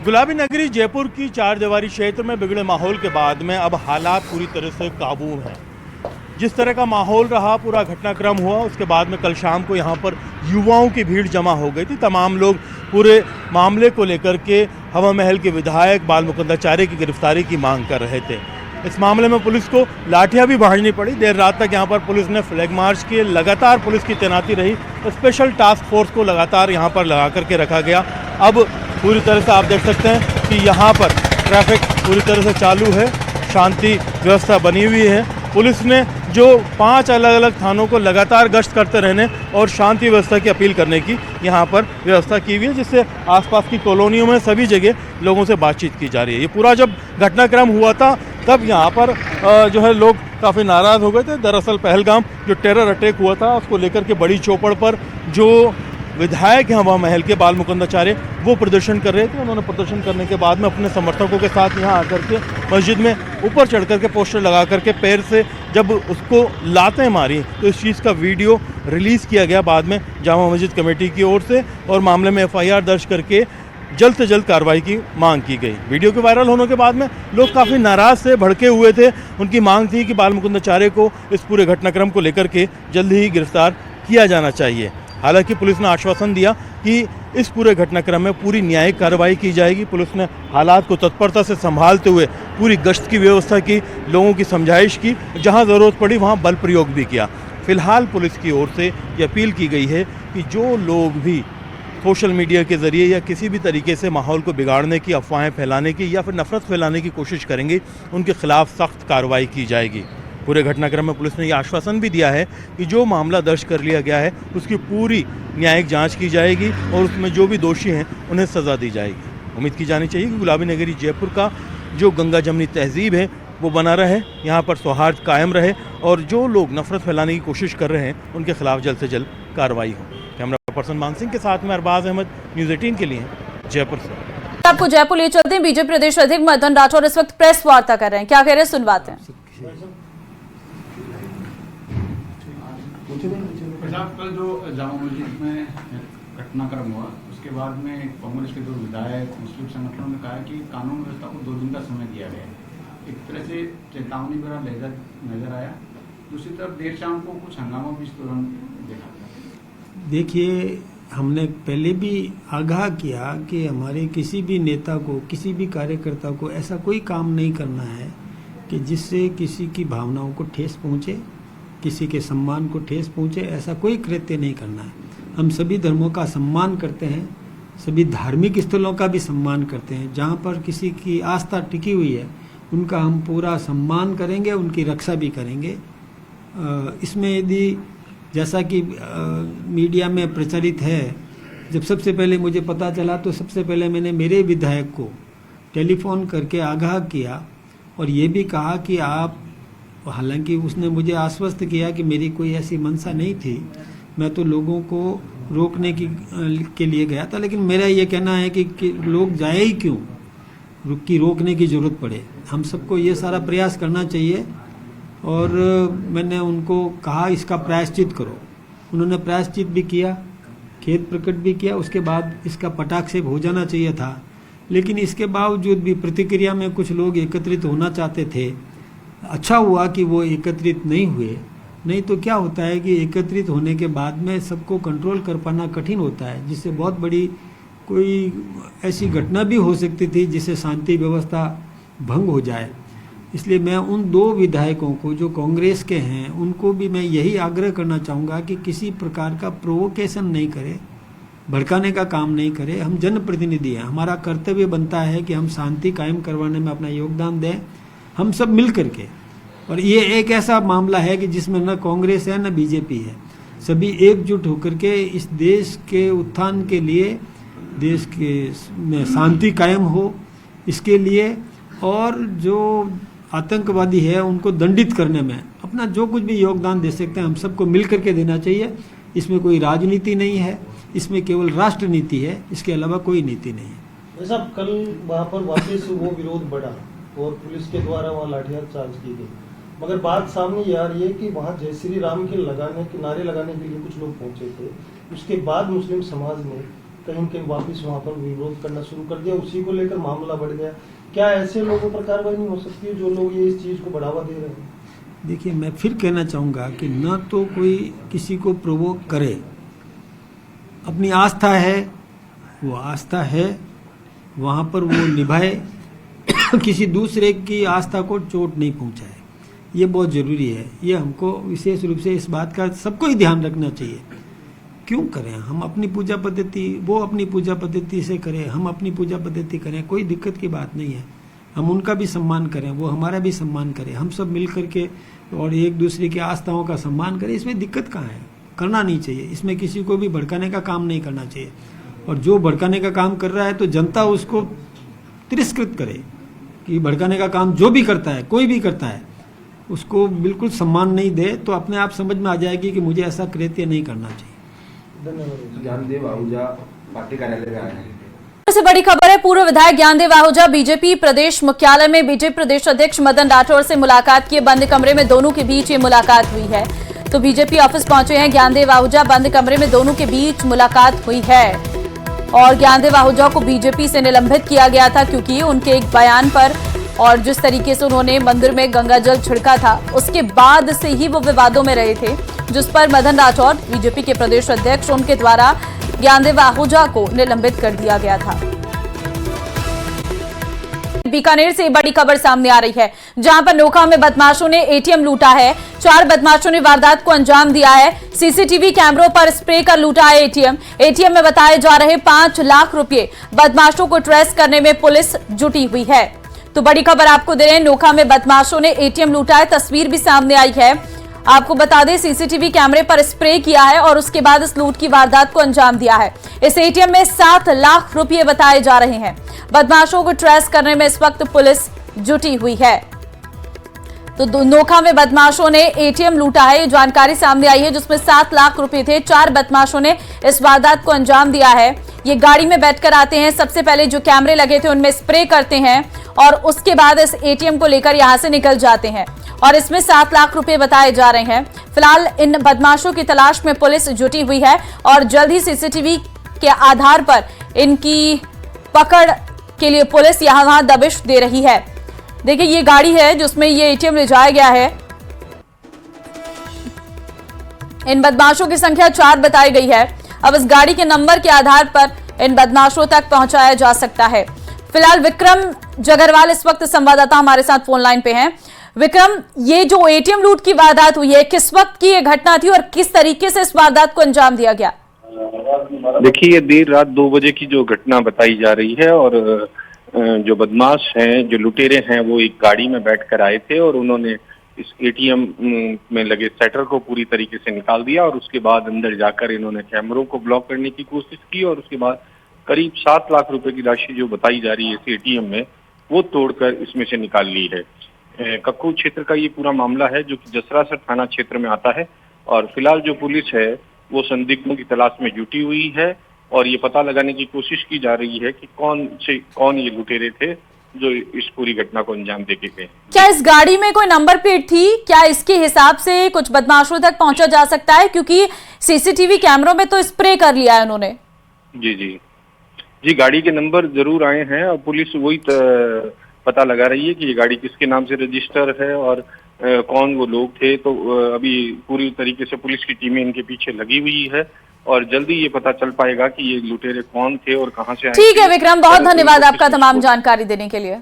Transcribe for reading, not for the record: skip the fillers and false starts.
गुलाबी नगरी जयपुर की चार दीवारी क्षेत्र में बिगड़े माहौल के बाद में अब हालात पूरी तरह से काबू हैं। जिस तरह का माहौल रहा, पूरा घटनाक्रम हुआ, उसके बाद में कल शाम को यहाँ पर युवाओं की भीड़ जमा हो गई थी। तमाम लोग पूरे मामले को लेकर के हवा महल के विधायक बाल मुकुंदाचार्य की गिरफ्तारी की मांग कर रहे थे। इस मामले में पुलिस को लाठियां भी भांजनी पड़ी। देर रात तक यहाँ पर पुलिस ने फ्लैग मार्च किए, लगातार पुलिस की तैनाती रही। स्पेशल टास्क फोर्स को लगातार यहाँ पर लगा करके रखा गया। अब पूरी तरह से आप देख सकते हैं कि यहाँ पर ट्रैफिक पूरी तरह से चालू है, शांति व्यवस्था बनी हुई है। पुलिस ने जो 5 अलग अलग थानों को लगातार गश्त करते रहने और शांति व्यवस्था की अपील करने की यहाँ पर व्यवस्था की हुई है, जिससे आसपास की कॉलोनियों में सभी जगह लोगों से बातचीत की जा रही है। ये पूरा जब घटनाक्रम हुआ था तब यहाँ पर जो है लोग काफ़ी नाराज़ हो गए थे। दरअसल पहलगाम जो टेरर अटैक हुआ था उसको लेकर के बड़ी चौपड़ पर जो विधायक हैं हवा महल के बाल मुकुंदाचार्य वो प्रदर्शन कर रहे थे। उन्होंने प्रदर्शन करने के बाद में अपने समर्थकों के साथ यहाँ आकर के मस्जिद में ऊपर चढ़ कर के पोस्टर लगा करके पैर से जब उसको लातें मारी तो इस चीज़ का वीडियो रिलीज़ किया गया बाद में जामा मस्जिद कमेटी की ओर से, और मामले में FIR दर्ज करके जल्द से जल्द कार्रवाई की मांग की गई। वीडियो के वायरल होने के बाद में लोग काफ़ी नाराज़ से भड़के हुए थे। उनकी मांग थी कि बाल मुकुंदाचार्य को इस पूरे घटनाक्रम को लेकर के जल्द ही गिरफ्तार किया जाना चाहिए। हालांकि पुलिस ने आश्वासन दिया कि इस पूरे घटनाक्रम में पूरी न्यायिक कार्रवाई की जाएगी। पुलिस ने हालात को तत्परता से संभालते हुए पूरी गश्त की व्यवस्था की, लोगों की समझाइश की, जहां ज़रूरत पड़ी वहां बल प्रयोग भी किया। फिलहाल पुलिस की ओर से ये अपील की गई है कि जो लोग भी सोशल मीडिया के ज़रिए या किसी भी तरीके से माहौल को बिगाड़ने की, अफवाहें फैलाने की या फिर नफरत फैलाने की कोशिश करेंगे, उनके खिलाफ सख्त कार्रवाई की जाएगी। पूरे घटनाक्रम में पुलिस ने यह आश्वासन भी दिया है कि जो मामला दर्ज कर लिया गया है उसकी पूरी न्यायिक जांच की जाएगी और उसमें जो भी दोषी हैं उन्हें सज़ा दी जाएगी। उम्मीद की जानी चाहिए कि गुलाबी नगरी जयपुर का जो गंगा जमनी तहजीब है वो बना रहे, यहाँ पर सौहार्द कायम रहे और जो लोग नफरत फैलाने की कोशिश कर रहे हैं उनके खिलाफ जल्द से जल्द कार्रवाई हो। कैमरा पर्सन मान सिंह के साथ में अरबाज अहमद, न्यूज़ 18 के लिए जयपुर से। आपको जयपुर ले चलते हैं। बीजेपी प्रदेश अध्यक्ष मदन राठौर इस वक्त प्रेस वार्ता कर रहे हैं, क्या कह रहे हैं सुनवाते हैं। कल जो जामा मस्जिद में घटनाक्रम हुआ उसके बाद में कांग्रेस के 2 विधायक मुस्लिम संगठनों ने कहा कि कानून व्यवस्था को 2 दिन का समय दिया गया है। एक तरह से चेतावनी भरा लहजा नजर आया। दूसरी तरफ देर शाम को कुछ हंगामा भी इस दौरान देखा। देखिए, हमने पहले भी आगाह किया कि हमारे किसी भी नेता को, किसी भी कार्यकर्ता को ऐसा कोई काम नहीं करना है कि जिससे किसी की भावनाओं को ठेस पहुंचे, किसी के सम्मान को ठेस पहुंचे। ऐसा कोई कृत्य नहीं करना है। हम सभी धर्मों का सम्मान करते हैं, सभी धार्मिक स्थलों का भी सम्मान करते हैं। जहाँ पर किसी की आस्था टिकी हुई है उनका हम पूरा सम्मान करेंगे, उनकी रक्षा भी करेंगे। इसमें यदि जैसा कि मीडिया में प्रचलित है, जब सबसे पहले मुझे पता चला तो सबसे पहले मैंने मेरे विधायक को टेलीफोन करके आगाह किया और ये भी कहा कि आप, हालांकि उसने मुझे आश्वस्त किया कि मेरी कोई ऐसी मंशा नहीं थी, मैं तो लोगों को रोकने के लिए गया था, लेकिन मेरा ये कहना है कि लोग जाए ही क्यों, रोकने की ज़रूरत पड़े। हम सबको ये सारा प्रयास करना चाहिए और मैंने उनको कहा इसका प्रायश्चित करो। उन्होंने प्रायश्चित भी किया, खेद प्रकट भी किया। उसके बाद इसका पटाक्षेप हो जाना चाहिए था, लेकिन इसके बावजूद भी प्रतिक्रिया में कुछ लोग एकत्रित होना चाहते थे। अच्छा हुआ कि वो एकत्रित नहीं हुए, नहीं तो क्या होता है कि एकत्रित होने के बाद में सबको कंट्रोल कर पाना कठिन होता है, जिससे बहुत बड़ी कोई ऐसी घटना भी हो सकती थी जिससे शांति व्यवस्था भंग हो जाए। इसलिए मैं उन 2 विधायकों को जो कांग्रेस के हैं उनको भी मैं यही आग्रह करना चाहूँगा कि किसी प्रकार का प्रोवोकेशन नहीं करे, भड़काने का काम नहीं करे। हम जनप्रतिनिधि हैं, हमारा कर्तव्य बनता है कि हम शांति कायम करवाने में अपना योगदान दें, हम सब मिल करके। और ये एक ऐसा मामला है कि जिसमें न कांग्रेस है न बीजेपी है, सभी एकजुट होकर के इस देश के उत्थान के लिए, देश के में शांति कायम हो इसके लिए, और जो आतंकवादी है उनको दंडित करने में अपना जो कुछ भी योगदान दे सकते हैं हम सबको मिल करके देना चाहिए। इसमें कोई राजनीति नहीं है, इसमें केवल राष्ट्र नीति है, इसके अलावा कोई नीति नहीं है। साहब, कल वहाँ पर वापस वो विरोध बढ़ा और पुलिस के द्वारा वहाँ लाठीचार्ज की गई, मगर बात सामने ये आ रही है कि वहाँ जय श्री राम के नारे लगाने के लिए कुछ लोग पहुंचे थे। उसके बाद मुस्लिम समाज ने कहीं न कहीं वापस वहाँ पर विरोध करना शुरू कर दिया, उसी को लेकर मामला बढ़ गया। क्या ऐसे लोगों पर कार्रवाई नहीं हो सकती है जो लोग ये इस चीज़ को बढ़ावा दे रहे हैं? देखिए, मैं फिर कहना चाहूँगा कि न तो कोई किसी को प्रोवोक करे, अपनी आस्था है, वो आस्था है, वहाँ पर वो निभाए, किसी दूसरे की आस्था को चोट नहीं पहुँचाए, ये बहुत ज़रूरी है। ये हमको विशेष रूप से इस बात का सबको ही ध्यान रखना चाहिए। क्यों करें हम अपनी पूजा पद्धति, वो अपनी पूजा पद्धति से करें, हम अपनी पूजा पद्धति करें, कोई दिक्कत की बात नहीं है। हम उनका भी सम्मान करें, वो हमारा भी सम्मान करें, हम सब मिल करके और एक दूसरे की आस्थाओं का सम्मान करें। इसमें दिक्कत कहाँ है? करना नहीं चाहिए। इसमें किसी को भी भड़काने का काम नहीं करना चाहिए, और जो भड़काने का काम कर रहा है तो जनता उसको तिरस्कृत करे कि भड़काने का काम जो भी करता है, कोई भी करता है, उसको बिल्कुल सम्मान नहीं दे, तो अपने आप समझ में आ जाएगी कि मुझे ऐसा कृत्य नहीं करना चाहिए। धन्यवाद। ज्ञानदेव आहूजा पार्टी कार्यालय में आए हैं। सबसे बड़ी खबर है, पूर्व विधायक ज्ञानदेव आहूजा बीजेपी प्रदेश मुख्यालय में बीजेपी प्रदेश अध्यक्ष मदन राठौर से मुलाकात किए। बंद कमरे में दोनों के बीच ये मुलाकात हुई है। तो बीजेपी ऑफिस पहुंचे हैं ज्ञानदेव आहूजा, बंद कमरे में दोनों के बीच मुलाकात हुई है। और ज्ञानदेव आहूजा को बीजेपी से निलंबित किया गया था क्योंकि उनके एक बयान पर और जिस तरीके से उन्होंने मंदिर में गंगा जल छिड़का था, उसके बाद से ही वो विवादों में रहे थे, जिस पर मदन राठौर बीजेपी के प्रदेश अध्यक्ष, उनके द्वारा ज्ञानदेव आहूजा को निलंबित कर दिया गया था। बीकानेर से बड़ी खबर सामने आ रही है, जहां पर नोखा में बदमाशों ने एटीएम लूटा है। 4 बदमाशों ने वारदात को अंजाम दिया है। सीसीटीवी कैमरों पर स्प्रे कर लूटा है एटीएम में बताए जा रहे 5 लाख रुपए। बदमाशों को ट्रेस करने में पुलिस जुटी हुई है। तो बड़ी खबर आपको दे रहे हैं, नोखा में बदमाशों ने एटीएम लूटा है। तस्वीर भी सामने आई है, आपको बता दें सीसीटीवी कैमरे पर स्प्रे किया है और उसके बाद इस लूट की वारदात को अंजाम दिया है। इस एटीएम में 7 लाख रुपए बताए जा रहे हैं। बदमाशों को ट्रेस करने में इस वक्त पुलिस जुटी हुई है। तो नोखा में बदमाशों ने एटीएम लूटा है, ये जानकारी सामने आई है, जिसमें 7 लाख रुपए थे। 4 बदमाशों ने इस वारदात को अंजाम दिया है। ये गाड़ी में बैठकर आते हैं, सबसे पहले जो कैमरे लगे थे उनमें स्प्रे करते हैं और उसके बाद इस एटीएम को लेकर यहां से निकल जाते हैं और इसमें 7 लाख रुपए बताए जा रहे हैं। फिलहाल इन बदमाशों की तलाश में पुलिस जुटी हुई है और जल्द ही सीसीटीवी के आधार पर इनकी पकड़ के लिए पुलिस यहां वहां दबिश दे रही है। देखिए, ये गाड़ी है जिसमें ये एटीएम ले जाया गया है। इन बदमाशों की संख्या 4 बताई गई है। अब इस गाड़ी के नंबर के आधार पर इन बदमाशों तक पहुंचाया जा सकता है। फिलहाल विक्रम जगरवाल इस वक्त संवाददाता हमारे साथ फोन लाइन पे हैं। विक्रम, ये जो एटीएम लूट की वारदात हुई है, किस वक्त की ये घटना थी और किस तरीके से इस वारदात को अंजाम दिया गया? देखिए, ये देर रात 2 बजे की जो घटना बताई जा रही है और जो बदमाश हैं, जो लुटेरे हैं, वो एक गाड़ी में बैठकर आए थे और उन्होंने इस एटीएम में लगे शटर को पूरी तरीके से निकाल दिया और उसके बाद अंदर जाकर इन्होंने कैमरों को ब्लॉक करने की कोशिश की और उसके बाद करीब 7 लाख रुपए की राशि जो बताई जा रही है इस एटीएम में, वो तोड़कर इसमें से निकाल ली है। कक्कू क्षेत्र का ये पूरा मामला है जो कि जसरासर थाना क्षेत्र में आता है और फिलहाल जो पुलिस है वो संदिग्धों की तलाश में जुटी हुई है और ये पता लगाने की कोशिश की जा रही है कि कौन ये लुटेरे थे जो इस पूरी घटना को अंजाम देके गए। क्या इस गाड़ी में कोई नंबर प्लेट थी? क्या इसके हिसाब से कुछ बदमाशों तक पहुंचा जा सकता है? क्योंकि सीसीटीवी कैमरों में तो स्प्रे कर लिया है उन्होंने। जी, गाड़ी के नंबर जरूर आए हैं और पुलिस वही पता लगा रही है कि ये गाड़ी किसके नाम से रजिस्टर है और कौन वो लोग थे। तो अभी पूरी तरीके से पुलिस की टीमें इनके पीछे लगी हुई है और जल्दी ये पता चल पाएगा कि ये लुटेरे कौन थे और कहां से आए। ठीक है विक्रम, बहुत धन्यवाद आपका तमाम जानकारी देने के लिए।